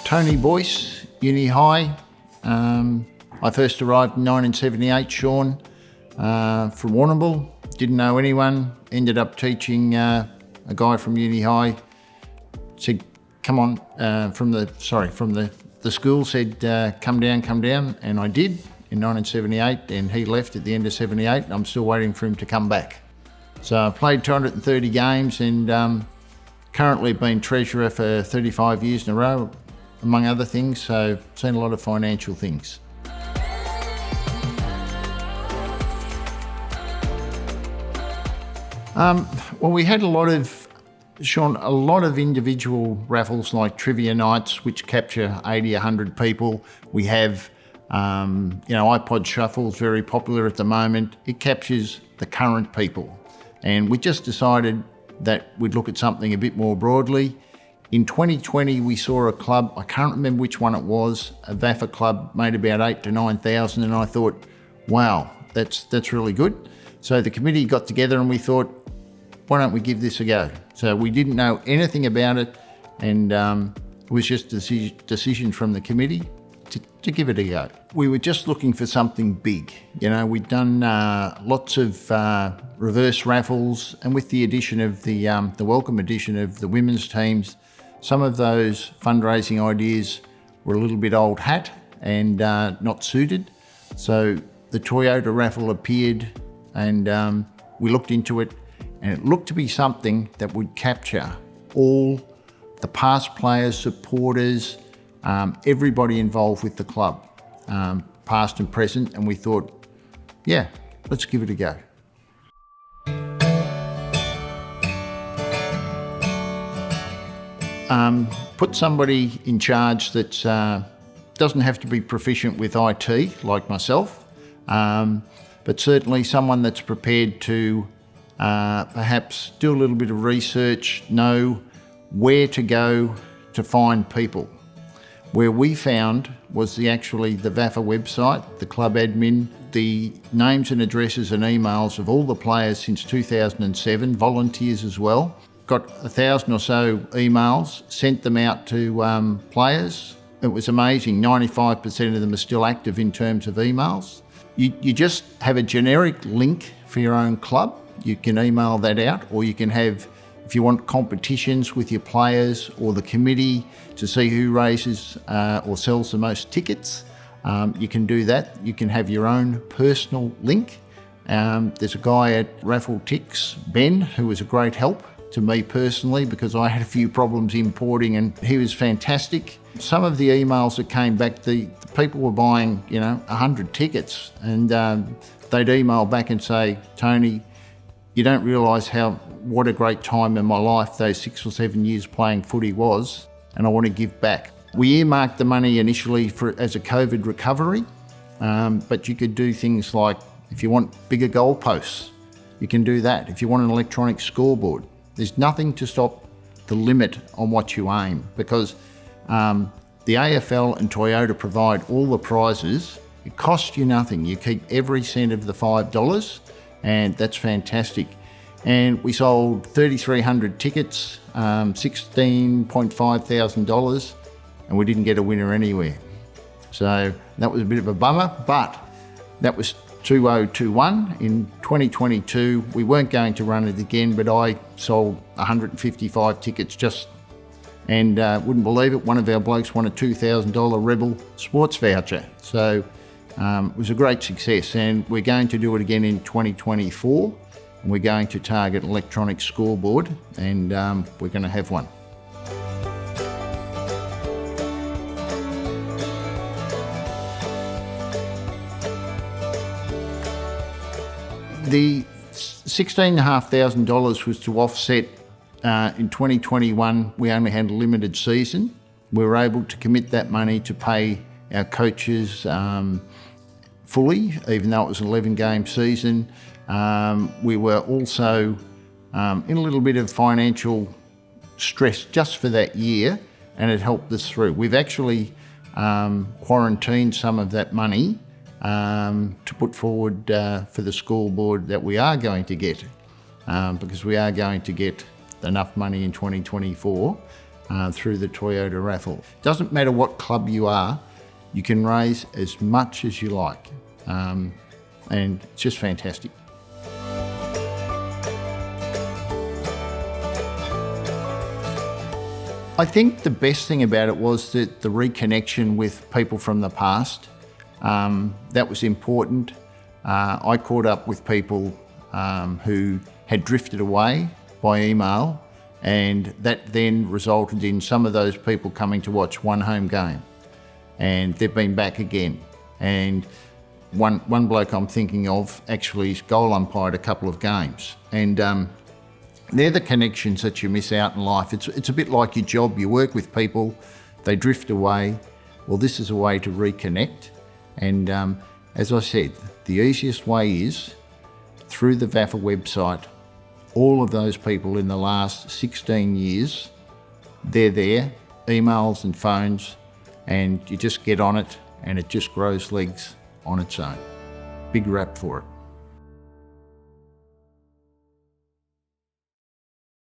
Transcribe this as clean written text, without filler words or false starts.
Tony Boyce, Uni High. I first arrived in 1978, Sean, from Warrnambool. Didn't know anyone. Ended up teaching a guy from Uni High. Said, come on, from the school said, come down. And I did in 1978, and he left at the end of 78. I'm still waiting for him to come back. So I played 230 games and currently been treasurer for 35 years in a row, among other things, so seen a lot of financial things. Well, we had a lot of individual raffles like trivia nights, which capture 80, 100 people. We have, iPod Shuffle's very popular at the moment. It captures the current people. And we just decided that we'd look at something a bit more broadly. In 2020, we saw a club, I can't remember which one it was, a VAFA club made about 8,000 to 9,000, and I thought, wow, that's really good. So the committee got together and we thought, why don't we give this a go? So we didn't know anything about it, and it was just a decision from the committee to give it a go. We were just looking for something big. We'd done lots of reverse raffles, and with the addition of the welcome addition of the women's teams, some of those fundraising ideas were a little bit old hat and not suited. So the Toyota raffle appeared, and we looked into it, and it looked to be something that would capture all the past players, supporters, everybody involved with the club, past and present, and we thought, yeah, let's give it a go. Put somebody in charge that doesn't have to be proficient with IT like myself, but certainly someone that's prepared to perhaps do a little bit of research, know where to go to find people. Where we found was the VAFA website, the club admin, the names and addresses and emails of all the players since 2007, volunteers as well. Got 1,000 or so emails, sent them out to players. It was amazing, 95% of them are still active in terms of emails. You just have a generic link for your own club. You can email that out, or you can have, if you want competitions with your players or the committee to see who raises or sells the most tickets, you can do that. You can have your own personal link. There's a guy at Raffle Ticks, Ben, who was a great help to me personally because I had a few problems importing, and he was fantastic. Some of the emails that came back, the people were buying 100 tickets, and they'd email back and say, Tony, you don't realise what a great time in my life those 6 or 7 years playing footy was, and I want to give back. We earmarked the money initially as a COVID recovery, but you could do things like, if you want bigger goalposts, you can do that. If you want an electronic scoreboard, there's nothing to stop the limit on what you aim, because the AFL and Toyota provide all the prizes. It costs you nothing. You keep every cent of the $5, and that's fantastic. And we sold 3,300 tickets, $16.5 thousand, and we didn't get a winner anywhere. So that was a bit of a bummer, but that was 2021. In 2022, we weren't going to run it again, but I sold 155 tickets and wouldn't believe it, one of our blokes won a $2,000 Rebel sports voucher. So it was a great success, and we're going to do it again in 2024. And we're going to target an electronic scoreboard, and we're going to have one. The $16,500 was to offset, in 2021, we only had a limited season. We were able to commit that money to pay our coaches fully, even though it was an 11-game season. We were also in a little bit of financial stress just for that year, and it helped us through. We've actually quarantined some of that money to put forward for the scoreboard that we are going to get, because we are going to get enough money in 2024 through the Toyota Raffle. Doesn't matter what club you are, you can raise as much as you like, and it's just fantastic. I think the best thing about it was that the reconnection with people from the past, that was important. I caught up with people who had drifted away by email, and that then resulted in some of those people coming to watch one home game, and they've been back again. And one bloke I'm thinking of actually goal umpired a couple of games, and they're the connections that you miss out in life. It's a bit like your job. You work with people, they drift away. Well, this is a way to reconnect. And as I said, the easiest way is through the VAFA website. All of those people in the last 16 years, they're there, emails and phones, and you just get on it and it just grows legs on its own. Big rap for it.